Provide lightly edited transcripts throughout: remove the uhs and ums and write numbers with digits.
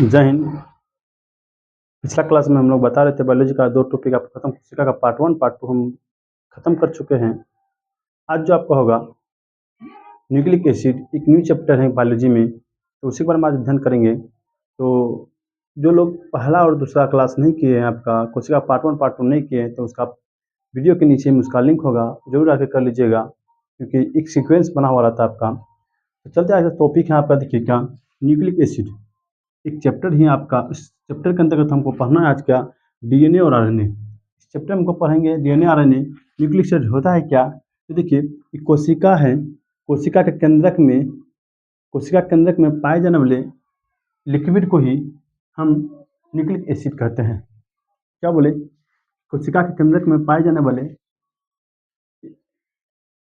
जय हिंद। पिछला क्लास में हम लोग बता रहे थे बायोलॉजी का 2 टॉपिक आपको खत्म, कोशिका का पार्ट 1 पार्ट 2 हम खत्म कर चुके हैं। आज जो आपका होगा न्यूक्लिक एसिड, एक न्यू चैप्टर है बायोलॉजी में, तो उसी के बारे में आज अध्ययन करेंगे। तो जो लोग पहला और दूसरा क्लास नहीं किए हैं, आपका कोशिका पार्ट 1 पार्ट 2 नहीं किए हैं, तो उसका वीडियो के नीचे में उसका लिंक होगा, जरूर आके कर लीजिएगा, क्योंकि एक सीक्वेंस बना हुआ रहता है आपका। तो चलते आज टॉपिक है आपका, देखिए क्या, न्यूक्लिक एसिड एक चैप्टर ही आपका। इस चैप्टर के अंतर्गत हमको पढ़ना है आज क्या, डीएनए और आरएनए। इस चैप्टर में हमको पढ़ेंगे डीएनए आरएनए। न्यूक्लिक एसिड होता है क्या, तो देखिए एक कोशिका है, कोशिका के केंद्रक में पाए जाने वाले लिक्विड को ही हम न्यूक्लिक एसिड कहते हैं। क्या बोले, कोशिका के केंद्रक में पाए जाने वाले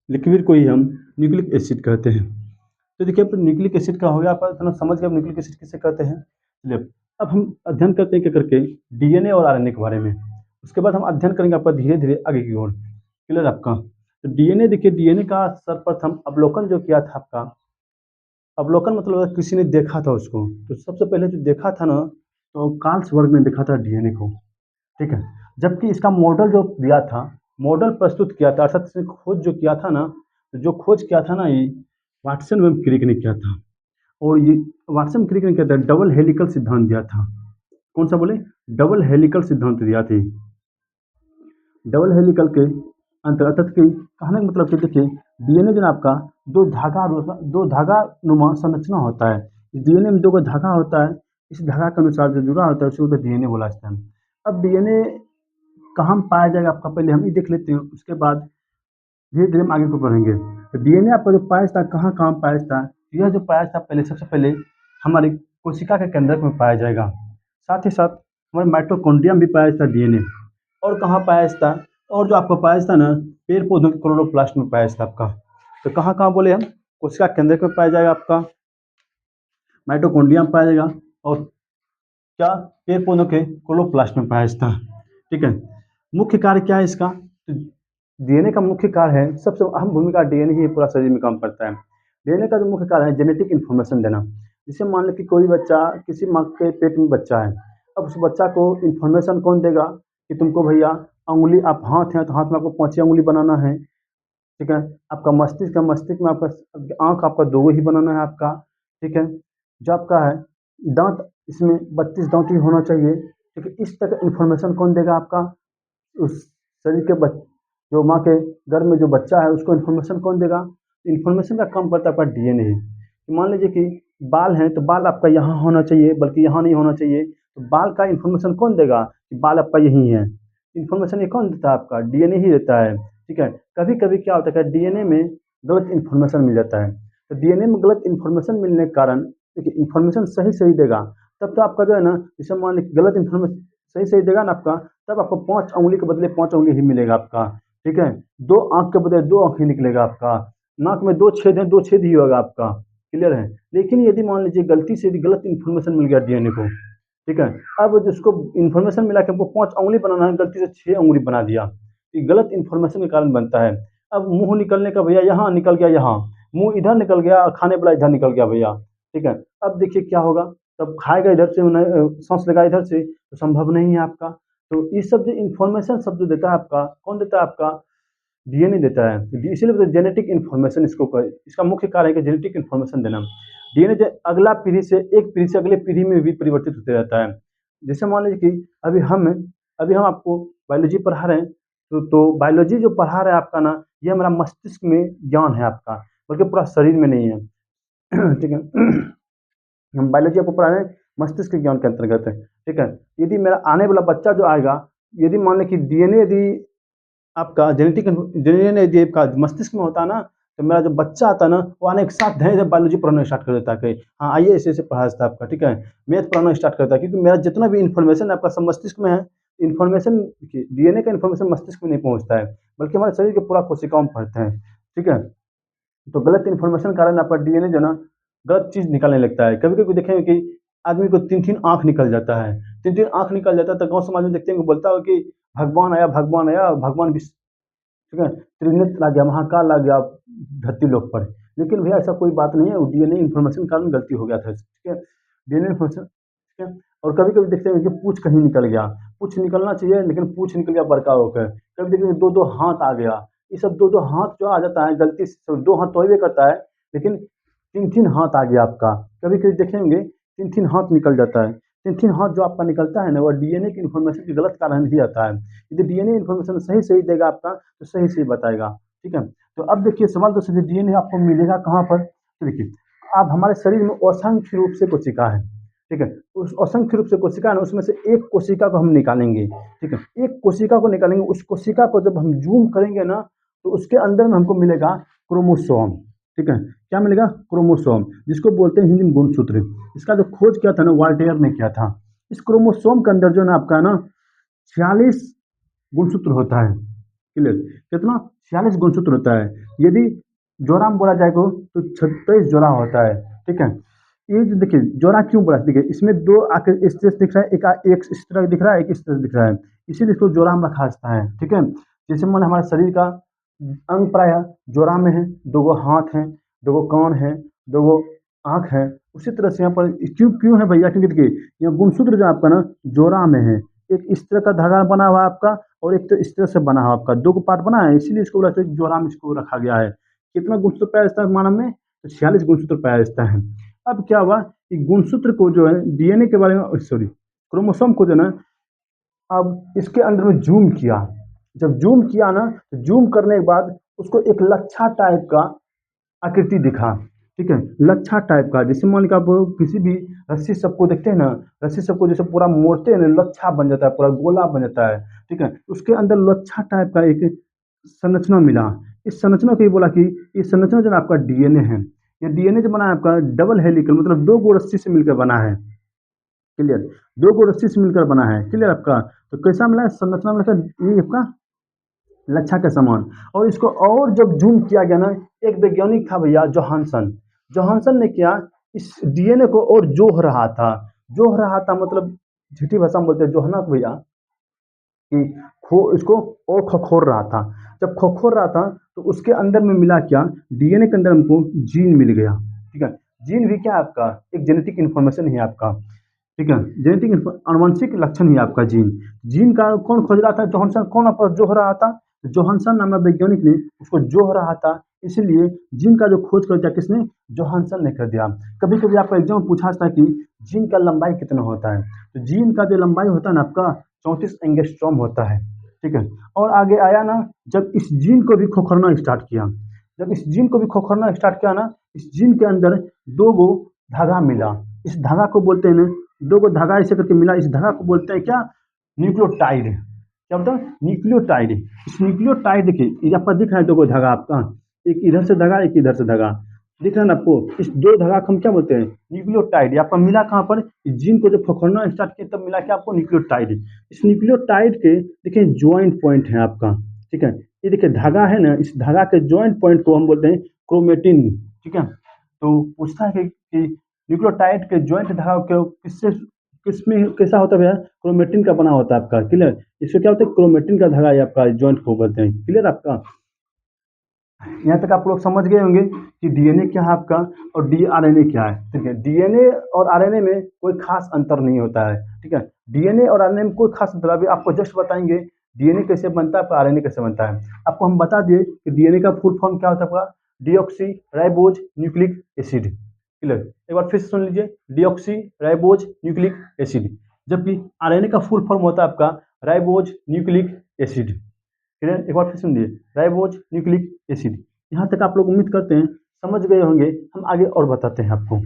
लिक्विड को ही हम न्यूक्लिक एसिड कहते हैं। तो देखिए अब न्यूक्लिक एसिड का हो गया, आप इतना समझ गए न्यूक्लिक एसिड किसे कहते हैं। चलिए अब हम अध्ययन करते हैं क्या करके, डीएनए और आरएनए के बारे में। उसके बाद हम अध्ययन करेंगे आपका धीरे धीरे आगे की ओर। क्लियर आपका। तो डीएनए, देखिए डीएनए का सर्वप्रथम अवलोकन जो किया था आपका, अवलोकन मतलब किसी ने देखा था उसको, तो सबसे पहले जो देखा था ना, तो कार्ल्सबर्ग ने देखा था डीएनए को। ठीक है। जबकि इसका मॉडल जो दिया था, मॉडल प्रस्तुत किया था, अर्थात इसने खोज जो किया था ना, तो जो खोज किया था ना, ये वाटसन एवं क्रिक ने किया था। और ये वाटसन क्रिक ने किया था, डबल हेलिकल सिद्धांत दिया था। कौन सा बोले, डबल हेलिकल सिद्धांत दिया था। डबल हेलिकल के अंतर्गत की कहने का मतलब कि देखिए डीएनए जो आपका दो धागा नुमा संरचना होता है। डीएनए में 2 का धागा होता है, इस धागा के अनुसार जो जुड़ा होता है उसी को डीएनए बोला जाता है। अब डीएनए कहाँ पाया जाएगा आपका, पहले हम ये देख लेते हैं, उसके बाद धीरे धीरे हम आगे को बढ़ेंगे। तो डीएनए आपका जो पाया था, कहाँ कहाँ पाया था, यह जो पाया था पहले, सबसे पहले हमारी कोशिका के केंद्रक में पाया जाएगा। साथ ही साथ हमारे माइटोकॉन्ड्रिया में भी पाया था डीएनए। और कहाँ पाया था, और जो आपको पाया था ना, पेड़ पौधों के क्लोरोप्लास्ट में पाया था आपका। तो कहाँ कहाँ बोले हम, कोशिका केंद्रक में पाया जाएगा आपका, माइटोकॉन्ड्रिया में पाया जाएगा, और क्या, पेड़ पौधों के क्लोरोप्लास्ट में पाया था। ठीक है। मुख्य कार्य क्या है इसका, तो डीएनए का मुख्य कार्य है, सबसे अहम भूमिका डीएनए ही पूरा शरीर में काम करता है। डीएनए का जो मुख्य कार्य है जेनेटिक इन्फॉर्मेशन देना। जैसे मान लो कि कोई बच्चा, किसी माँ के पेट में बच्चा है, अब उस बच्चा को इन्फॉर्मेशन कौन देगा कि तुमको भैया अंगुली, आप हाथ हैं तो हाथ में आपको 5 अंगुली बनाना है। ठीक है। आपका मस्तिष्क में आपका आँख आपका 2 ही बनाना है आपका। ठीक है। जो आपका है दांत, इसमें 32 दांत ही होना चाहिए। ठीक है। इस तरह इन्फॉर्मेशन कौन देगा आपका, उस शरीर के जो माँ के गर्भ में जो बच्चा है उसको इन्फॉर्मेशन कौन देगा, इन्फॉर्मेशन का काम करता है आपका डीएनए ही। मान लीजिए कि बाल हैं, तो बाल आपका यहाँ होना चाहिए, बल्कि यहाँ नहीं होना चाहिए, तो बाल का इन्फॉर्मेशन कौन देगा कि बाल आपका यहीं है, इन्फॉर्मेशन ये कौन देता है, आपका डीएनए ही देता है। ठीक है। कभी कभी क्या होता है, डीएनए में गलत इन्फॉर्मेशन मिल जाता है, तो डीएनए में गलत इन्फॉर्मेशन मिलने के कारण, देखिए इन्फॉर्मेशन सही सही देगा तब तो आपका जो है ना, जैसे मान लीजिए गलत इन्फॉर्मेशन सही सही देगा ना आपका, तब आपको 5 अंगुली के बदले 5 अंगुली ही मिलेगा आपका। ठीक है। 2 आँख के बदले 2 आँख ही निकलेगा आपका। नाक में 2 छेद हैं, 2 छेद ही होगा आपका। क्लियर है। लेकिन यदि मान लीजिए गलती से भी गलत इन्फॉर्मेशन मिल गया डीएनए को, ठीक है, अब जिसको इन्फॉर्मेशन मिला कि हमको 5 अंगुली बनाना है, गलती से 6 अंगुली बना दिया, ये गलत इन्फॉर्मेशन के कारण बनता है। अब मुंह निकलने का भैया यहाँ निकल गया, यहाँ मुंह इधर निकल गया, खाने वाला इधर निकल गया भैया। ठीक है। अब देखिए क्या होगा, तब खाएगा इधर से, सांस लेगा इधर से, तो संभव नहीं है आपका। तो ये सब जो इन्फॉर्मेशन सब जो देता है आपका, कौन देता है आपका, डीएनए देता है। तो इसीलिए जेनेटिक इन्फॉर्मेशन इसका मुख्य कार्य है कि जेनेटिक इन्फॉर्मेशन देना। डीएनए जो अगला पीढ़ी से, एक पीढ़ी से अगले पीढ़ी में भी परिवर्तित होते रहता है। जैसे मान लीजिए कि अभी हम आपको बायोलॉजी पढ़ा रहे हैं, तो बायोलॉजी जो पढ़ा रहा है आपका ना, ये हमारा मस्तिष्क में ज्ञान है आपका, बल्कि पूरा शरीर में नहीं है। ठीक है। हम बायोलॉजी आपको पढ़ा रहे हैं मस्तिष्क के ज्ञान के अंतर्गत है। ठीक है। यदि मेरा आने वाला बच्चा जो आएगा, यदि मान लें कि डीएनए यदि आपका डीएनए यदि आपका मस्तिष्क में होता है ना, तो मेरा जो बच्चा आता है ना, वो आने के साथ धीरे धीरे बायोलॉजी पढ़ना स्टार्ट कर देता है कि हाँ आइए ऐसे ऐसे पढ़ा जाता है आपका। ठीक है। मैथ पढ़ना स्टार्ट करता है, क्योंकि मेरा जितना भी इन्फॉर्मेशन आपका सब मस्तिष्क में है। इन्फॉर्मेशन, डीएनए का इन्फॉर्मेशन मस्तिष्क में नहीं पहुँचता है, बल्कि हमारे शरीर के पूरा कोशिकाओं में पढ़ते हैं। ठीक है। तो गलत इन्फॉर्मेशन के कारण आपका डीएनए जो ना गलत चीज़ निकलने लगता है। कभी कभी देखेंगे कि आदमी को 3-3 आँख निकल जाता है, 3-3 आँख निकल जाता है, तो गाँव समाज में देखते हैं कि बोलता है कि भगवान आया, भगवान विश्व, ठीक है, त्रिनेत्र आ गया, महाकाल आ गया धरती लोक पर। लेकिन भैया ऐसा कोई बात नहीं है, डीएनए इन्फॉर्मेशन के कारण गलती हो गया था, ठीक है, डीएनए इन्फॉर्मेशन, ठीक है। और कभी कभी देखते हैं कि पूछ कहीं निकल गया, पूछ निकलना चाहिए लेकिन पूछ निकल गया बड़का होकर, कभी देखते हैं दो दो हाथ आ गया, ये सब दो दो हाथ जो आ जाता है गलती से, दो हाथ तो ही करता है, लेकिन तीन तीन हाथ आ गया आपका, कभी कभी देखेंगे तीन तीन हाथ निकल जाता है, तीन तीन हाथ जो आपका निकलता है ना, वो डीएनए की इन्फॉर्मेशन के गलत कारण ही आता है। यदि डीएनए इन्फॉर्मेशन सही सही देगा आपका तो सही सही बताएगा, ठीक है। तो अब देखिए सवाल तो सीधे डीएनए आपको मिलेगा कहाँ पर, तो देखिए अब हमारे शरीर में असंख्य रूप से कोशिका है, ठीक है, उस असंख्य रूप से कोशिका है ना, उसमें से एक कोशिका को हम निकालेंगे, ठीक है, एक कोशिका को निकालेंगे, उस कोशिका को जब हम जूम करेंगे ना, तो उसके अंदर में हमको मिलेगा क्रोमोसोम, ठीक है, क्या मिलेगा, क्रोमोसोम, जिसको बोलते हैं हिंदी में गुणसूत्र। इसका जो खोज किया था ना वाल्टेयर ने किया था। इस क्रोमोसोम के अंदर जो है ना आपका ना 46 गुणसूत्र होता है, क्लियर, कितना, 46 गुणसूत्र होता है। यदि जोड़ा में बोला जाए तो 36 जोड़ा होता है, ठीक है। ये जो देखिए जोड़ा क्यों बोला, देखिए इसमें दो आकर इस तरह से दिख रहा है, एक इस तरह दिख रहा है, एक इस तरह दिख रहा है, इसीलिए इसको जोड़ा में रखा जाता है, ठीक है। जैसे मन हमारे शरीर का अंग प्राय जोड़ा में है, दो गो हाथ है, दो गो कान है, दो गो आँख है, उसी तरह से यहाँ पर क्यों क्यों है भैया, क्योंकि देखिए यहाँ गुणसूत्र जो आपका ना जोड़ा में है, एक इस तरह का धागा बना हुआ है आपका, और एक तो इस तरह से बना हुआ आपका, दो को पार्ट बना है, इसीलिए इसको बोला जाता है जोड़ा में इसको रखा गया है। कितना गुणसूत्र पाया जाता है मानव में, तो 46 गुणसूत्र पाया जाता है। अब क्या हुआ कि गुणसूत्र को जो है डीएनए के बारे में, सॉरी, क्रोमोसोम को जो है ना, अब इसके अंदर में जूम किया, जब जूम किया ना, तो जूम करने के बाद उसको एक लच्छा टाइप का आकृति दिखा, ठीक है, लच्छा टाइप का, जैसे मान लीजिए आप किसी भी रस्सी सबको देखते हैं ना, रस्सी सबको जैसे पूरा मोड़ते हैं ना, लच्छा बन जाता है, पूरा गोला बन जाता है, ठीक है, उसके अंदर लच्छा टाइप का एक संरचना मिला। इस संरचना को ये बोला कि ये संरचना जो है आपका डीएनए है। ये डीएनए जो बना है आपका डबल हेलिकल, मतलब दो गो रस्सी से मिलकर बना है, क्लियर, दो गो रस्सी से मिलकर बना है, क्लियर आपका। तो कैसा मिला है? संरचना मिला था ये आपका लच्छा के समान। और इसको और जब जूम किया गया ना, एक वैज्ञानिक था भैया जोहानसन, जोहानसन ने क्या, इस डीएनए को और जोह रहा था, जोह रहा था मतलब झूठी भाषा में बोलते हैं जोहना को भैया, कि खो इसको और खखोर रहा था। जब खखोर रहा था तो उसके अंदर में मिला क्या, डीएनए के अंदर हमको जीन मिल गया, ठीक है। जीन भी क्या है आपका, एक जेनेटिक इन्फॉर्मेशन है आपका, ठीक है, जेनेटिक आनुवंशिक लक्षण ही आपका जीन। जीन का कौन खोज रहा था, जॉनसन, कौन आपका जोह रहा था, जोहानसन नामक वैज्ञानिक ने उसको जोह रहा था, इसलिए जीन का जो खोज कर दिया किसने, जोहानसन ने कर दिया। कभी कभी आपका एग्जाम पूछा था कि जीन का लंबाई कितना होता है, तो जीन का जो लंबाई होता है ना आपका 34 एंगस्ट्रॉम होता है, ठीक है। और आगे आया ना, जब इस जीन को भी खोखरना स्टार्ट किया, जब इस जीन को भी खोखरना स्टार्ट किया ना, इस जीन के अंदर दो गो धागा मिला, इस धागा को बोलते हैं ना, दो गो धागा ऐसे करके मिला, इस धागा को बोलते हैं क्या, न्यूक्लियोटाइड, क्या बोलते हैं, न्यूक्लियोटाइड। इस न्यूक्लियोटाइड देखिए यहाँ पर दिख रहा है दो गो धागा आपका, एक इधर से धागा, एक इधर से धागा, दिख रहा है ना आपको, इस दो धागा को हम क्या बोलते हैं, न्यूक्लियोटाइड। यहाँ पर मिला कहाँ पर, इस जीन को जब खोखरना स्टार्ट किया तब मिला क्या आपको, न्यूक्लियोटाइड। इस न्यूक्लियोटाइड के देखिए ज्वाइंट पॉइंट है आपका, ठीक है, ये देखिए धागा है ना, इस धागा के ज्वाइंट पॉइंट को हम बोलते हैं क्रोमेटिन, ठीक है। तो पूछता है कि न्यूक्लियोटाइड के ज्वाइंट धागा के किससे, किसमें कैसा होता है भैया, क्रोमेटिन का बना होता है आपका, क्लियर। इससे क्या होता है, क्रोमेटिन का धागा है आपका, ज्वाइंट को बोलते हैं, क्लियर आपका। यहाँ तक आप लोग समझ गए होंगे कि डीएनए क्या है आपका और डीआरएनए क्या है, ठीक है। डीएनए और आरएनए में कोई खास अंतर नहीं होता है, ठीक है, डीएनए और आरएनए में कोई खास अंतर, अभी आपको जस्ट बताएंगे डीएनए कैसे बनता है, आरएनए कैसे बनता है। आपको हम बता दिए कि डीएनए का फुल फॉर्म क्या होता है आपका, deoxy ribose nucleic acid, clear. एक बार फिर से सुन लीजिए, डीऑक्सी राइबोज न्यूक्लिक एसिड, जबकि आरएनए का फुल फॉर्म होता है आपका राइबोज न्यूक्लिक एसिड, क्लियर। एक बार फिर सुनिए, राइबोज न्यूक्लिक एसिड। यहाँ तक आप लोग उम्मीद करते हैं समझ गए होंगे, हम आगे और बताते हैं आपको।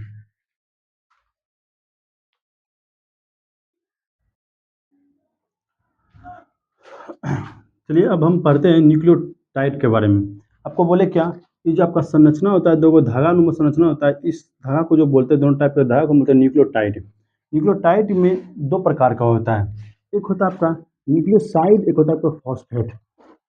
चलिए अब हम पढ़ते हैं न्यूक्लियोटाइड के बारे में। आपको बोले क्या, ये जो आपका संरचना होता है, दो गो धागा नुमा संरचना होता है, इस धागा को जो बोलते हैं, दोनों टाइप के धागा को बोलते हैं न्यूक्लियोटाइड। न्यूक्लियोटाइड में दो प्रकार का होता है, एक होता है आपका न्यूक्लियोसाइड, एक होता है आपका फॉस्फेट।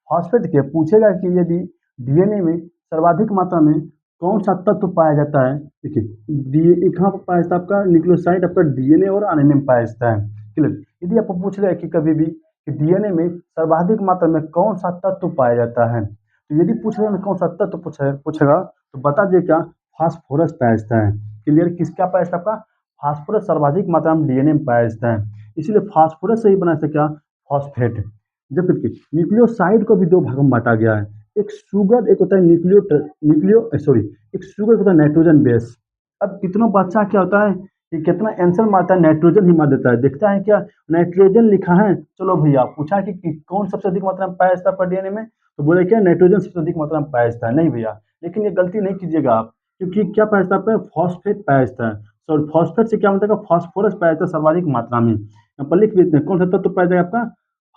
फॉस्फेट क्या पूछेगा कि यदि डीएनए में सर्वाधिक मात्रा में कौन सा तत्व पाया जाता है, देखिए डी कहाँ पर पाया जाता है आपका न्यूक्लियोसाइड, आपका डीएनए और आरएनए में पाया जाता है, क्लियर। यदि आपको पूछ रहा है कि कभी भी कि डीएनए में सर्वाधिक मात्रा में कौन सा तत्व पाया जाता है, तो यदि पूछ रहे हैं कौन सा तत्व पूछेगा, तो बता दिए क्या, फास्फोरस पाया जाता है। क्लियर, किसका पाया जाता है आपका, फास्फोरस सर्वाधिक मात्रा में डीएनए में पाया जाता है, इसलिए फास्फोरस से ही बना क्या, फॉस्फेट। जबकि न्यूक्लियोसाइड को भी दो भागों में बांटा गया है, एक शुगर, एक होता है न्यूक्लियो न्यूक्लियो सॉरी एक शुगर होता है नाइट्रोजन बेस। अब कितना बच्चा क्या होता है कि कितना आंसर मारता है, नाइट्रोजन ही मार देता है, देखता है क्या नाइट्रोजन लिखा है, चलो भैया पूछा कि कौन सबसे अधिक मात्रा में पाया जाता है डीएनए में, तो बोले क्या नाइट्रोजन सबसे अधिक मात्रा में पाया जाता है। नहीं भैया, लेकिन ये गलती नहीं कीजिएगा आप, क्योंकि क्या पाया जाता है, फॉस्फेट पाया जाता है। सॉरी, फॉस्फेट से क्या मतलब है, फॉस्फोरस पाया जाता है सर्वाधिक मात्रा में। यहाँ पर लिख देते हैं कौन सा तत्व पाया जाएगा आपका,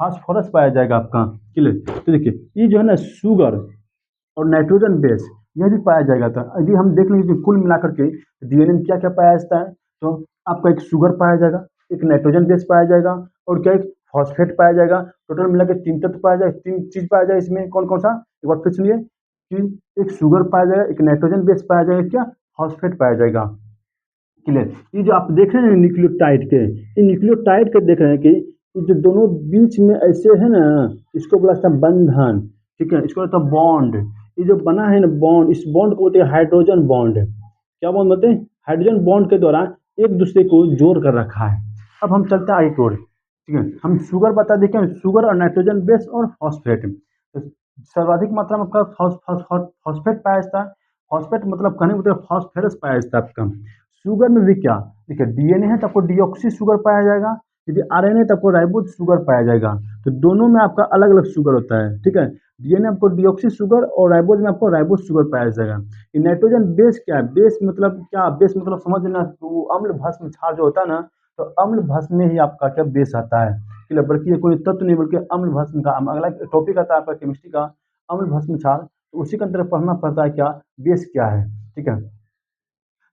फास्फोरस पाया जाएगा आपका। क्लियर, तो देखिए ये जो है ना शुगर और नाइट्रोजन बेस, यह भी पाया जाएगा। था यदि हम देख लेंगे कि कुल मिलाकर के डीएनए में क्या क्या पाया जाता है, तो आपका एक शुगर पाया जाएगा, एक नाइट्रोजन बेस पाया जाएगा, और क्या एक फॉस्फेट पाया जाएगा। टोटल मिला के तीन तत्व पाया जाएगा, तीन चीज पाया जाएगा। इसमें कौन कौन सा, एक बार फिर सुनिए कि एक शुगर पाया जाएगा, एक नाइट्रोजन बेस पाया जाएगा, क्या फॉस्फेट पाया जाएगा। क्लियर, ये जो आप देख रहे हैं न्यूक्लियोटाइड के, ये न्यूक्लियोटाइड के देख रहे हैं कि ये जो दोनों बीच में ऐसे है ना, इसको बोला जाता है बंधन। ठीक है, इसको बोलता है बॉन्ड। ये जो बना है ना बॉन्ड, इस बॉन्ड को बोलते हैं हाइड्रोजन बॉन्ड। क्या बॉन्ड बोलते हैं, हाइड्रोजन बॉन्ड के द्वारा एक दूसरे को जोड़ कर रखा है। अब हम चलते हैं आगे की ओर। ठीक है, हम शुगर बता देखें, शुगर और नाइट्रोजन बेस और फॉस्फेट, तो सर्वाधिक मात्रा में आपका फॉस्फेट पाया जाता है। फॉस्फेट मतलब कहने मतलब फॉस्फेरस पाया जाता है आपका। शुगर में भी क्या, देखिए डीएनए है तो आपको डीऑक्सी शुगर पाया जाएगा, यदि आरएनए तो आपको राइबोज शुगर पाया जाएगा। तो दोनों में आपका अलग अलग शुगर होता है। ठीक है, डीएनए आपको डीऑक्सी शुगर और राइबोज में आपको राइबोज शुगर पाया जाएगा। ये नाइट्रोजन बेस क्या है, बेस मतलब क्या, बेस मतलब समझ लेना, तो अम्ल भस्म क्षार जो होता है ना, तो अम्ल भस्म में ही आपका क्या बेस आता है। ठीक है, बल्कि ये कोई तत्व नहीं बल्कि अम्ल भस्म का अगला टॉपिक आता है आपका केमिस्ट्री का, अम्ल भस्म क्षार, तो उसी के अंदर पढ़ना पड़ता है क्या, बेस क्या है। ठीक है,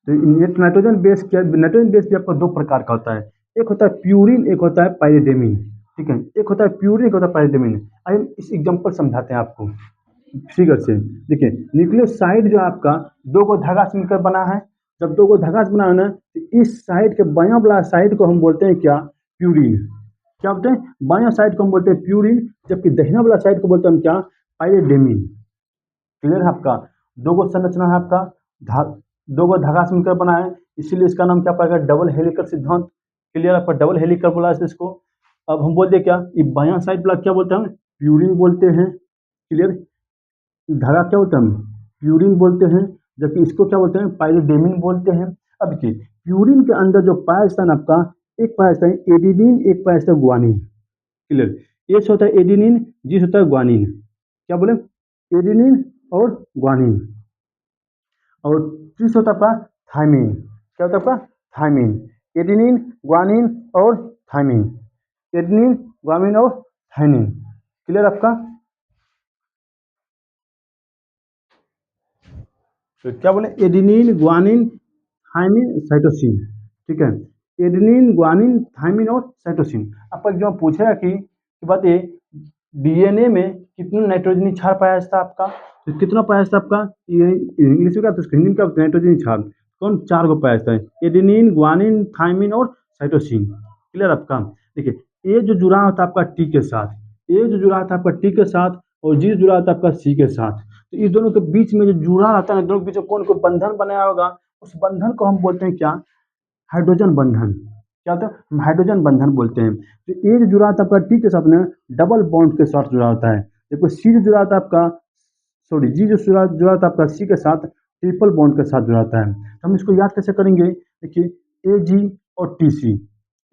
तो ये नाइट्रोजन बेस क्या, नाइट्रोजन बेस भी आपका दो प्रकार का होता है, एक होता है प्यूरिन, एक होता है पाइरिडेमिन। ठीक है, एक होता है प्यूरिन, एक होता है पाइरिडेमिन। आइए इस एग्जांपल समझाते हैं आपको फिगर से। देखिए न्यूक्लियोसाइड जो आपका दो को धागा से मिलकर बना है, जब दो को धागा से बना है ना, तो इस साइड के बायां वाला साइड को हम बोलते हैं क्या, प्यूरिन। क्या बोलते हैं, बायां साइड को हम बोलते हैं प्यूरिन, जबकि दहिना वाला साइड को बोलते हैं हम क्या, पाइरिडेमिन। क्लियर है आपका, दो गो संरचना है आपका, धा दो गो धागा से मिलकर बना है, इसीलिए इसका नाम क्या पड़ेगा, डबल हेलिकल सिद्धांत। क्लियर, आपका डबल हेलिकल बोला है इसको। अब हम बोलते क्या, ये बायां साइड वाला क्या बोलते हैं, प्यूरिन बोलते हैं। क्लियर, धागा क्या बोलते हैं हम, प्यूरिन बोलते हैं, जबकि इसको क्या बोलते हैं, पाइरिडेमिन बोलते हैं। अब देखिए प्यूरिन के अंदर जो पाया जाता है ना आपका, एक पाया जाता है एडिनिन, एक पाया जाता है ग्वानिन। क्लियर, ये से होता है एडिनिन, जी से होता है ग्वानिन। क्या बोले, एडिनिन और ग्वानिन। और तीस होता है आपका थायमिन। क्या होता है आपका, थायमिन। एडिनिन, ग्वानिन और थायमिन, एडिनिन, ग्वानिन और थायमिन। क्लियर आपका, तो क्या बोले, एडिनिन, ग्वानिन, थायमिन, साइटोसिन। ठीक है, एडेनिन, ग्वानिन, थायमिन और साइटोसिन। आपका जो पूछेगा कि बात ये डीएनए में कितने नाइट्रोजनी क्षार पाया जाता है आपका, तो कितना पाया जाता है आपका, ये इंग्लिश में क्या, तो हिंदी में क्या, नाइट्रोजनी क्षार कौन, चार को पाया जाता है, एडेनिन, ग्वानिन, थायमिन और साइटोसिन। क्लियर आपका, देखिए ए जो जुड़ा होता है आपका टी के साथ, ए जो जुड़ा होता है आपका टी के साथ, और जी जुड़ा होता है आपका सी के साथ, तो इस दोनों के बीच में जो जुड़ा रहता है ना, दोनों के बीच में कौन को बंधन बनाया होगा, उस बंधन को हम बोलते हैं क्या, हाइड्रोजन बंधन। क्या होता है, हम हाइड्रोजन बंधन बोलते हैं। तो ए जो जुड़ा होता है आपका टी के साथ में, डबल बॉन्ड के साथ जुड़ा होता है, देखो सी जो जुड़ा होता है आपका, सॉरी जी जो जुड़ा होता है आपका सी के साथ, ट्रिपल बॉन्ड के साथ जुड़ा होता है। तो हम इसको याद कैसे करेंगे, देखिए ए जी और टी सी,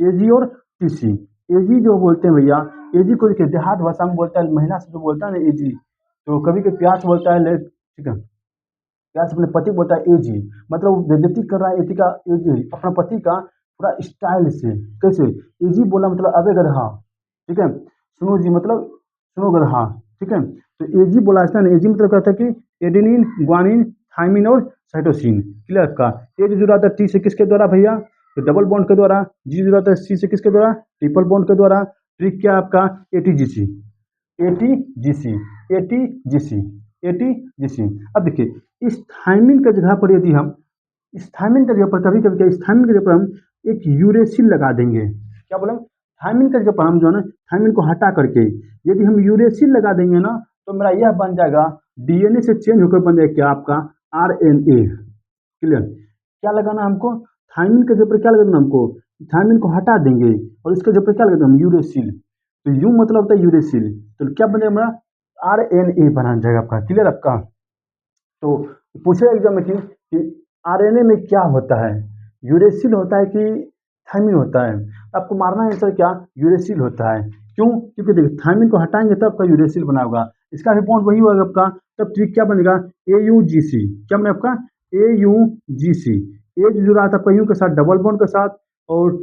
ए जी और टी सी। ए जी जो बोलते हैं भैया, ए जी को देखिए देहात भाषा में बोलता है, महिला से जो बोलता है ना ए जी, तो कभी कभी प्यार से बोलता है ठीक है, प्यार से अपने पति को बोलता है ए जी, मतलब वो बेइज्जती कर रहा है एती का, ए जी अपना पति का पूरा स्टाइल से। कैसे, ए जी बोला मतलब अबे गधा, ठीक है, सुनो जी मतलब सुनो गधा। ठीक है, तो ए जी बोला है ना, ए जी मतलब कहता है कि एडेनिन, ग्वानिन, थायमिन और साइटोसिन। क्लियर का, ए जो जुड़ा था टी से किसके द्वारा भैया, तो डबल बॉन्ड के द्वारा, जी जुड़ा था सी से किसके द्वारा, ट्रिपल बॉन्ड के द्वारा। ट्रिक क्या है आपका, एटीजीसी, एटीजीसी, एटीजीसी, एटीजीसी। अब देखिए इस थायमिन की जगह पर यदि हम, इस थायमिन की जगह पर कभी कभी क्या, इस थायमिन की जगह पर हम एक यूरेसिल लगा देंगे। क्या बोले, थायमिन की जगह पर हम जो है ना, थायमिन को हटा करके यदि हम यूरेसिल लगा देंगे ना, तो मेरा यह बन जाएगा, डीएनए से चेंज होकर बन जाएगा क्या आपका, RNA। क्लियर? क्या लगाना है हमको? थायमिन के जगह पर क्या लगाना है हमको? थायमिन को हटा देंगे और इसके जगह पर क्या लगाना है? यूरेसिल। तो यू मतलब होता है यूरेसिल। तो क्या बनेगा हमारा? RNA बना जाएगा आपका। क्लियर आपका? तो पूछे एग्जाम में कि आरएनए में क्या होता है, यूरेसिल होता है कि थायमिन होता है? आपको मारना है आंसर क्या? यूरेसिल होता है। क्यों? क्योंकि देखिए थायमिन को हटाएंगे तब आपका यूरेसिल बना होगा, इसका भी बॉन्ड वही होगा आपका। तब ट्रिक क्या बनेगा? AUGC। क्या बनेगा आपका? AUGC। ए जो जुड़ा था आपका यू के साथ डबल बॉन्ड के साथ, और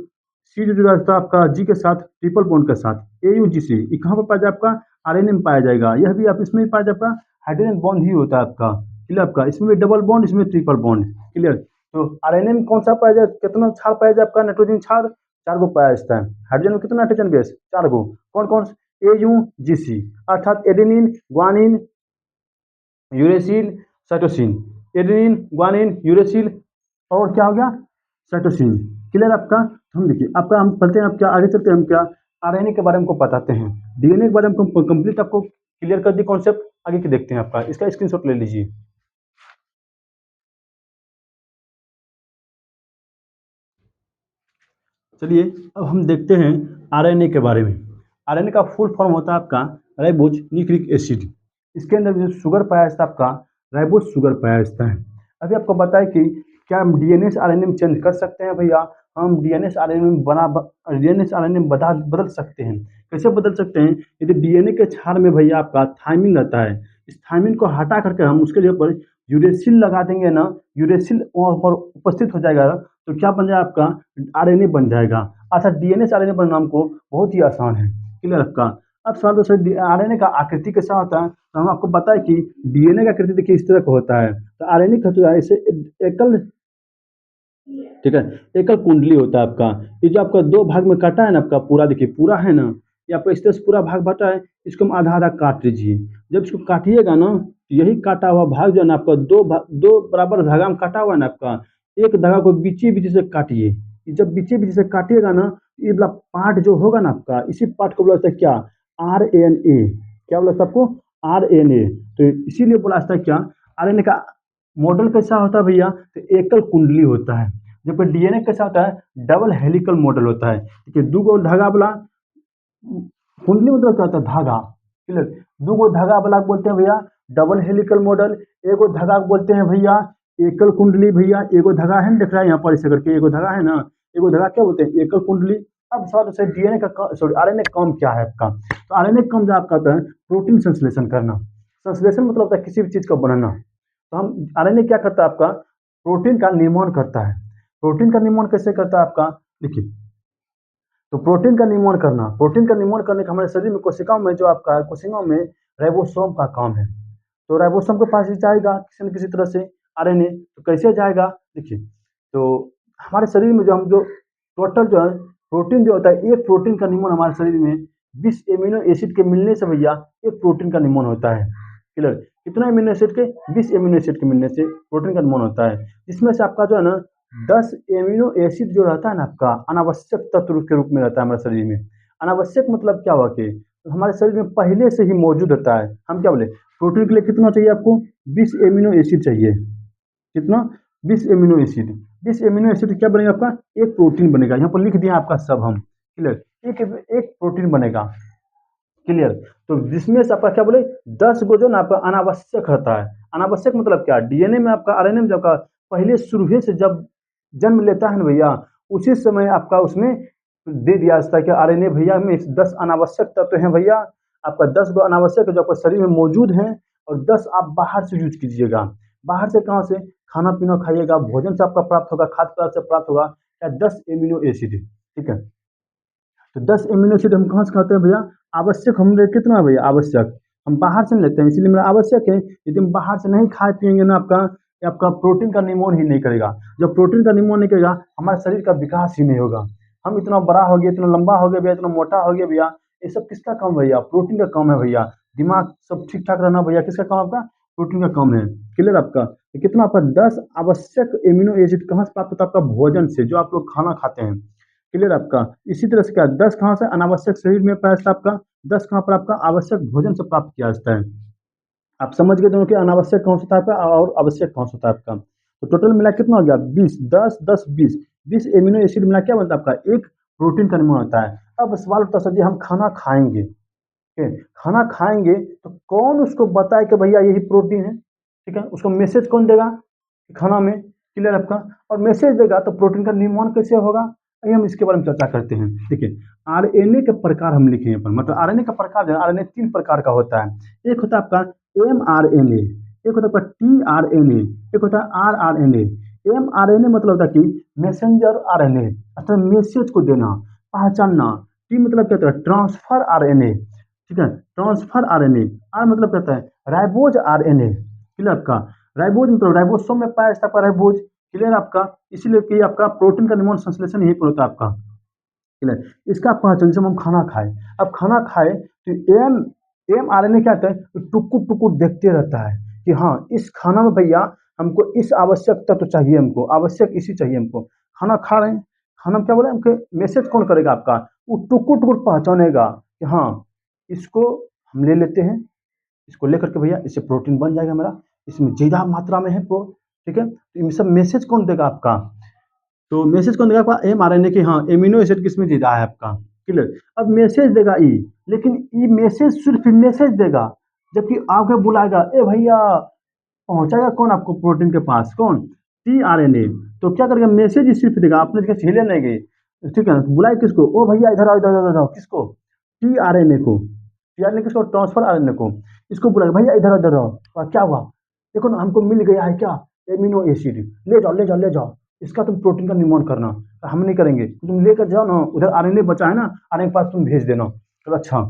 सी जो जुड़ा था आपका जी के साथ ट्रिपल बॉन्ड के साथ। AUGC ये कहाँ पर पाया जाए आपका? आरएनए में पाया जाएगा। यह भी आप इसमें भी पाया जाएगा, हाइड्रोजन बॉन्ड ही होता है आपका। क्लियर आपका? इसमें भी डबल बॉन्ड, इसमें ट्रिपल बॉन्ड। क्लियर? तो आरएनए में कौन सा पाया जाए? कितना क्षार पाया जाए आपका? नाइट्रोजन क्षार 4 गो पाया जाता है। हाइड्रोजन में कितना नाइट्रोजन गैस? 4 गो। कौन कौन? AUGC अर्थात adenine, guanine, uracil, cytosine. Adenine, guanine, uracil और क्या हो गया? साइटोसिन। क्लियर आपका? तो हम देखिए आपका, हम चलते हैं, आप क्या आगे चलते हैं, हम क्या आरएनए के बारे में को बताते हैं। डीएनए के बारे में कंप्लीट आपको क्लियर कर दी कॉन्सेप्ट। आगे की देखते हैं आपका, इसका स्क्रीनशॉट ले लीजिए। चलिए अब हम देखते हैं आरएनए के बारे में। आरएनए का फुल फॉर्म होता है आपका राइबोज न्यूक्लिक एसिड। इसके अंदर जो शुगर पाया जाता है आपका, राइबोज शुगर पाया जाता है। अभी आपको बताएं कि क्या हम डीएनए से आरएनए में चेंज कर सकते हैं भैया? हम डीएनए से आरएनए में डीएनए से आरएनए में बदल सकते हैं। कैसे बदल सकते हैं? यदि डीएनए के क्षार में भैया आपका थायमिन रहता है, इस थायमिन को हटा करके हम उसके जगह पर यूरेसिल लगा देंगे ना, यूरेसिल वहाँ पर उपस्थित हो जाएगा, तो क्या बन जाएगा आपका? आरएनए बन जाएगा। अच्छा, डीएनए से आरएनए बनना हमको बहुत ही आसान है। क्लियर आपका? अब सवाल दूसरा, आरएनए का आकृति कैसा होता है? तो हम आपको बताएं कि डीएनए का आकृति देखिए इस तरह का होता है। तो आरएनए का जो है इसे एकल, ठीक है, एकल कुंडली होता है आपका। ये जो आपका दो भाग में काटा है ना आपका, पूरा देखिए पूरा है ना, ये आपका इस तरह से पूरा भाग बटा है। इसको हम आधा आधा काट लीजिए। जब इसको काटिएगा ना, तो यही काटा हुआ भाग जो है ना आपका दो बराबर धागा में काटा हुआ है ना आपका, एक धागा को बीचे बीच से काटिए। जब बीचे बीच से काटिएगा ना, ये वाला पार्ट जो होगा ना आपका, इसी पार्ट को बोला जाता है क्या? RNA। क्या बोला जाता है आपको? RNA। तो इसीलिए बोला जाता है क्या? आरएनए का मॉडल कैसा होता है भैया? तो एकल कुंडली होता है। जबकि डीएनए कैसा होता है? डबल हेलिकल मॉडल होता है। देखिए दो गो धागा वाला कुंडली मतलब क्या होता है? धागा। क्लियर? दो गो धागा वाला बोलते हैं भैया डबल हेलिकल मॉडल। एगो धागा बोलते हैं भैया एकल कुंडली। भैया एगो धागा है ना, दिख रहा है यहाँ पर ऐसे करके, एगो धागा है ना, एगो धागा क्या बोलते हैं? एकल कुंडली। अब सवाल से डीएनए का सॉरी आरएनए काम क्या है आपका? तो आरएनए काम जो आपका होता है प्रोटीन संश्लेषण करना। संश्लेषण मतलब होता है किसी भी चीज का बनना। तो हम आरएनए क्या करता है आपका? प्रोटीन का निर्माण करता है। प्रोटीन का निर्माण कैसे करता है आपका? देखिए, तो प्रोटीन का निर्माण करने का हमारे शरीर में कोशिकाओं में जो आपका है, कोशिकाओं में राइबोसोम का काम है। तो राइबोसोम के पास ही जाएगा किसी न किसी तरह से आरएनए। तो कैसे जाएगा? देखिए, तो हमारे शरीर में जो हम जो टोटल जो है प्रोटीन जो होता है, एक प्रोटीन का निर्माण हमारे शरीर में 20 एमिनो एसिड के मिलने से भैया एक प्रोटीन का निर्माण होता है। क्लियर? कितना एमिनो एसिड के? 20 एमिनो एसिड के मिलने से प्रोटीन का निर्माण होता है। इसमें से आपका जो है ना 10 एमिनो एसिड जो रहता है ना आपका, अनावश्यक तत्व के रूप में रहता है हमारे शरीर में। अनावश्यक मतलब क्या हुआ कि तो हमारे शरीर में पहले से ही मौजूद रहता है। हम क्या बोले? प्रोटीन के लिए कितना चाहिए आपको? 20 एमिनो एसिड चाहिए। कितना? 20 एमिनो एसिड। 20 एमिनो एसिड क्या बनेगा आपका? एक प्रोटीन बनेगा। यहाँ पर लिख दिया आपका सब हम। क्लियर? एक एक प्रोटीन बनेगा। क्लियर? तो जिसमें से आपका क्या बोले 10 गो जो ना आपका अनावश्यक रहता है। अनावश्यक मतलब क्या? डीएनए में आपका, आरएनए में आपका पहले शुरू से जब जन्म लेता है ना भैया, उसी समय आपका उसमें दे दिया जाता है कि आरएनए भैया में 10 अनावश्यक तत्व हैं भैया। आपका 10 गो अनावश्यक जो आपका शरीर में मौजूद हैं, और 10 आप बाहर से यूज कीजिएगा। बाहर से कहाँ से? खाना पीना खाइएगा, भोजन से आपका प्राप्त होगा, खाद्य पदार्थ से प्राप्त होगा या 10 एमिनो एसिड। ठीक है? तो 10 एमिनो एसिड हम कहाँ से खाते हैं भैया? आवश्यक हमने कितना है भैया? आवश्यक हम बाहर से नहीं लेते हैं, इसलिए मेरा आवश्यक है। यदि हम बाहर से नहीं खाए पिएंगे ना आपका, ये आपका प्रोटीन का निर्माण ही नहीं करेगा। जब प्रोटीन का निर्माण नहीं करेगा, हमारे शरीर का विकास ही नहीं होगा। हम इतना बड़ा हो गया, इतना लंबा हो गया भैया, इतना मोटा हो गया भैया, ये सब किसका काम भैया? प्रोटीन का काम है भैया। दिमाग सब ठीक ठाक रहना भैया किसका काम? आपका प्रोटीन का काम है। क्लियर आपका? तो कितना आपका 10 आवश्यक एमिनो एसिड कहाँ से प्राप्त होता है? आपका भोजन से, जो आप लोग खाना खाते हैं। क्लियर आपका? इसी तरह से क्या 10 कहाँ से अनावश्यक शरीर में पाया जाता है आपका? 10 कहाँ पर? आपका आवश्यक भोजन से प्राप्त किया जाता है। आप समझ गए दोनों कि अनावश्यक कौन सा था आपका और आवश्यक कौन सा था आपका। तो टोटल मिला कितना हो गया 20, 10 10 20, 20 एमिनो एसिड मिला क्या बनता है आपका एक प्रोटीन का निर्माण होता है। अब सवाल उठता है सर जी हम खाना खाएंगे, ठीक है, खाना खाएंगे तो कौन उसको बताए कि भैया यही प्रोटीन है, ठीक है, उसको मैसेज कौन देगा खाना में, क्लियर आपका, और मैसेज देगा तो प्रोटीन का निर्माण कैसे होगा, आइए हम इसके बारे में चर्चा करते हैं। देखिए आरएनए के प्रकार हम लिखे हैं पर मतलब आरएनए का प्रकार जो है आरएनए 3 प्रकार का होता है। एक होता है आपका एमआरएनए, एक होता है आपका टीआरएनए, एक होता है आरआरएनए। एमआरएनए मतलब होता है कि मैसेंजर आरएनए, अर्थात मैसेज को देना, पहचानना। टी मतलब क्या होता है ट्रांसफर आरएनए, ठीक है, ट्रांसफर आरएनए। आर मतलब कहता है राइबोज आरएनए, क्लियर आपका, राइबोज मतलब राइबोसोम में पाया जाता है आपका राइबोज, क्लियर आपका, इसीलिए कि आपका प्रोटीन का निर्माण संश्लेषण यही पर होता है आपका, क्लियर। इसका पहचान जब हम खाना खाए, अब खाना खाए तो M M R N A क्या होता है टुकुर टुकुर देखते रहता है कि हाँ इस खाना में भैया हमको इस आवश्यक तत्व तो चाहिए, हमको आवश्यक इसी चाहिए हमको, खाना खा रहे हैं, खाना में क्या बोले हमको मैसेज कौन करेगा आपका, वो टुकुर टुकुर पहचानेगा कि हाँ इसको हम ले लेते हैं, इसको लेकर के भैया इससे प्रोटीन बन जाएगा मेरा, इसमें ज्यादा मात्रा में है प्रो, ठीक है, तो ये सब मैसेज कौन देगा आपका, तो मैसेज कौन देगा आपका एम आर एन ए की, हाँ एमिनो एसिड किसमें ज्यादा है आपका, क्लियर। अब मैसेज देगा ई, लेकिन ई मैसेज सिर्फ मैसेज देगा, जबकि आगे बुलाएगा ए भैया, पहुंचाएगा कौन आपको प्रोटीन के पास, कौन टी आर एन ए। तो क्या करेगा मैसेज ही सिर्फ देगा, आपने जगह हिले नहीं गई, ठीक है, बुलाए किसको, ओ भैया इधर आओ इधर इधर आओ, किसको टी आर एन ए को, टी आर एन ए किसको ट्रांसफर आर एन ए को, इसको बुलाएगा भैया इधर इधर आओ, और क्या हुआ देखो ना हमको मिल गया है क्या एमिनो एसिड, ले जाओ ले जाओ ले जाओ, इसका तुम प्रोटीन का निर्माण करना, हम नहीं करेंगे, तुम लेकर जाओ ना, उधर आरएनए बचा है ना, आरएनए के पास तुम भेज देना। तो अच्छा,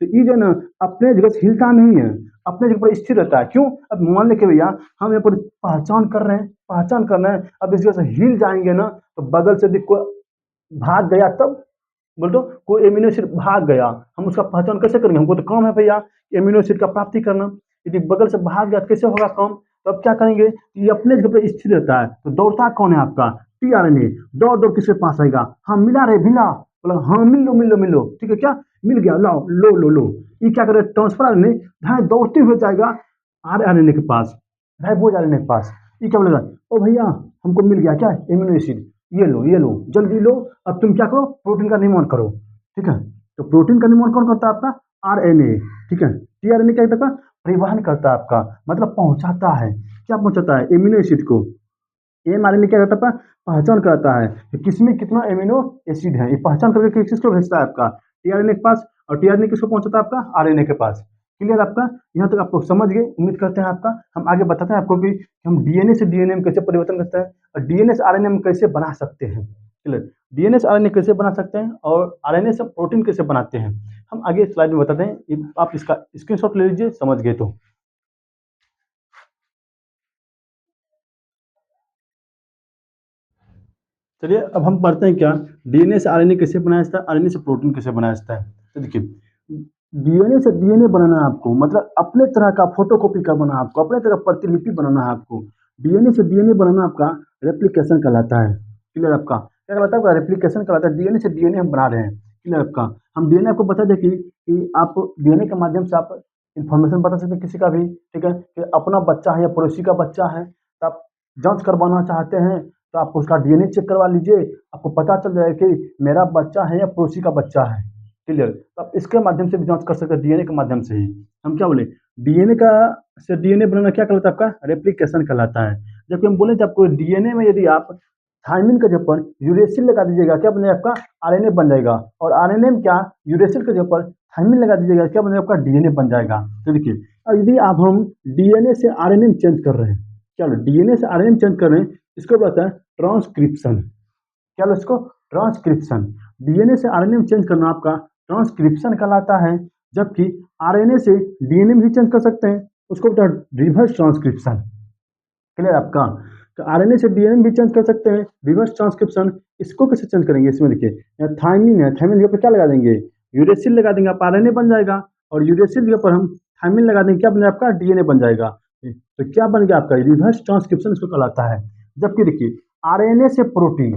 तो ये जो है ना अपने जगह से हिलता नहीं है, अपने जगह पर स्थिर रहता है, क्यों, अब मान लेके भैया हम यहाँ पर पहचान कर रहे हैं, पहचान कर रहे हैं, अब इस जगह से हिल जाएंगे ना तो बगल से कोई भाग गया तब, बोल दो कोई एमिनो एसिड भाग गया, हम उसका पहचान कैसे करेंगे, हमको तो काम है भैया एमिनो एसिड का प्राप्ति करना, यदि बगल से भाग गया तो कैसे होगा काम, तो अब क्या करेंगे, ये अपने जगह पर स्थिर रहता है, तो दौड़ता कौन है आपका टी आर एन ए, दौड़ दौड़ किसके पास आएगा, हाँ मिला रे मिला, बोला हाँ मिल लो मिल लो मिल लो, ठीक है, क्या मिल गया, लाओ लो लो लो, ये क्या करे ट्रांसफर आर एन ए धाए दौड़ते हुए जाएगा आर आर एन ए के पास, राइबोज आर एन ए के पास, ये क्या बोलेगा ओ भैया हमको मिल गया क्या एमिनो एसिड, ये लो जल्दी लो, अब तुम क्या करो प्रोटीन का निर्माण करो, ठीक है, तो प्रोटीन का निर्माण कौन करता है आपका आरएनए, ठीक है, टीआरएनए क्या करता है परिवहन करता है आपका, मतलब पहुंचाता है, क्या पहुंचाता है एमिनो एसिड को, एमआरएनए क्या करता है पहचान करता है कि किसमें कितना एमिनो एसिड है, ये पहचान करके किसको भेजता है आपका टीआरएनए के पास, और टीआरएनए किसको पहुंचाता है आपका आरएनए के पास, क्लियर आपका, यहाँ तक आप लोग समझ गए, उम्मीद करते हैं आपका, हम आगे बताते हैं आपको कि हम डीएनए से डीएनए में कैसे परिवर्तन करते हैं और डीएनए से आरएनए में कैसे बना सकते हैं, क्लियर, डीएनए से आरएनए कैसे बना सकते हैं और आरएनए से प्रोटीन कैसे बनाते हैं, हम आगे स्लाइड में बताते हैं, आप इसका स्क्रीनशॉट ले लीजिए समझ गए तो। चलिए अब हम पढ़ते हैं क्या डीएनए से आरएनए कैसे बनाया जाता है, आरएनए से प्रोटीन कैसे बनाया जाता है। तो देखिए डीएनए से डीएनए बनाना है आपको, मतलब अपने तरह का फोटोकॉपी का बना आपको, अपने तरह प्रतिलिपि बनाना है आपको, डीएनए से डीएनए बनाना आपका रेप्लिकेशन कहलाता है, क्लियर आपका, क्या कहलाता है आपका रेप्लिकेशन कहलाता है, डीएनए से डीएनए हम बना रहे हैं, क्लियर आपका, हम डीएनए आपको बता दें कि आप डीएनए के माध्यम से आप इंफॉर्मेशन बता सकते हैं किसी का भी, ठीक है, कि अपना बच्चा है या पड़ोसी का बच्चा है, तो आप जांच करवाना चाहते हैं तो आप उसका डीएनए चेक करवा लीजिए, आपको पता चल जाएगा कि मेरा बच्चा है या पड़ोसी का बच्चा है, क्लियर, तो आप इसके माध्यम से भी जांच कर सकते हैं, डीएनए के माध्यम से ही हम क्या बोले डीएनए का से डीएनए बनाना क्या कहलाता है आपका रेप्लिकेशन कहलाता है। जबकि हम बोले जब कोई डीएनए में यदि आप थाइमिन के जगह पर यूरेसिल लगा दीजिएगा क्या बनेगा आपका आरएनए बन जाएगा, और आरएनए में क्या यूरेसिल के जगह पर थाइमिन लगा दीजिएगा क्या बनेगा आपका डीएनए बन जाएगा। तो देखिए अब यदि आप हम डीएनए से आरएनए में चेंज कर रहे हैं, चलो डीएनए से आरएनए में चेंज कर रहे हैं, इसको बोलते हैं ट्रांसक्रिप्शन, क्या बोलते इसको ट्रांसक्रिप्शन, डीएनए से आरएनए में चेंज करना आपका ट्रांसक्रिप्शन कहलाता है, जबकि आरएनए से डीएनए में भी चेंज कर सकते हैं, उसको बोलते हैं रिवर्स ट्रांसक्रिप्शन, क्लियर आपका, तो आरएनए से डीएनए भी चेंज कर सकते हैं रिवर्स ट्रांसक्रिप्शन, इसको कैसे चेंज करेंगे, इसमें देखिए थाइमिन है, थाइमिन जगह पर क्या लगा देंगे यूरेसिल लगा देंगे, आप आरएनए बन जाएगा, और यूरेसिल जगह पर हम थाइमिन लगा देंगे क्या बन जाएगा आपका डीएनए बन जाएगा, तो क्या बन गया आपका रिवर्स ट्रांसक्रिप्शन इसको कहलाता है। जबकि देखिए आरएनए से प्रोटीन,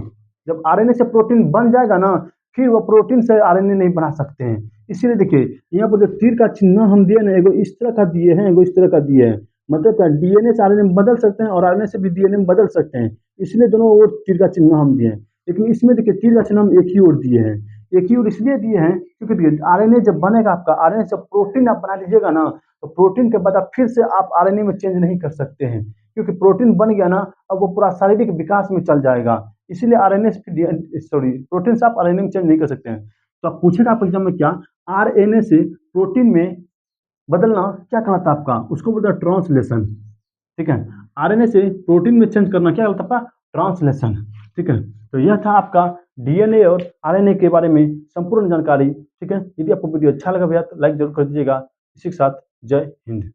जब आरएनए से प्रोटीन बन जाएगा ना फिर वो प्रोटीन से आरएनए नहीं बना सकते हैं, इसीलिए देखिए यहाँ पर जो तीर का चिन्ह हम दिए ना, एगो इस तरह का दिए हैं, एगो इस तरह का दिए हैं। मतलब क्या, डीएनए से आरएनए में बदल सकते हैं और आरएनए से भी डीएनए में बदल सकते हैं, इसलिए दोनों ओर तीर का चिन्ह हम दिए हैं। लेकिन इसमें देखिए तीर का चिन्ह हम एक ही ओर दिए हैं। एक ही ओर इसलिए दिए हैं क्योंकि देखिए आरएनए जब बनेगा आपका, आरएनए से प्रोटीन आप बना लीजिएगा ना, तो प्रोटीन के बाद आप फिर से आप आरएनए में चेंज नहीं कर सकते हैं, क्योंकि प्रोटीन बन गया ना, अब वो पूरा शारीरिक विकास में चल जाएगा। इसीलिए आरएनए से सॉरी प्रोटीन से आप आरएनए में चेंज नहीं कर सकते हैं। तो आप पूछेगा आप एग्जाम में क्या, आरएनए से प्रोटीन में बदलना क्या कहलाता है आपका, उसको बोलते हैं ट्रांसलेशन। ठीक है, आरएनए से प्रोटीन में चेंज करना क्या होता है आपका, ट्रांसलेशन। ठीक है, तो यह था आपका डीएनए और आरएनए के बारे में संपूर्ण जानकारी। ठीक है, यदि आपको वीडियो अच्छा लगा भैया तो लाइक जरूर कर दीजिएगा। इसी के साथ जय हिंद।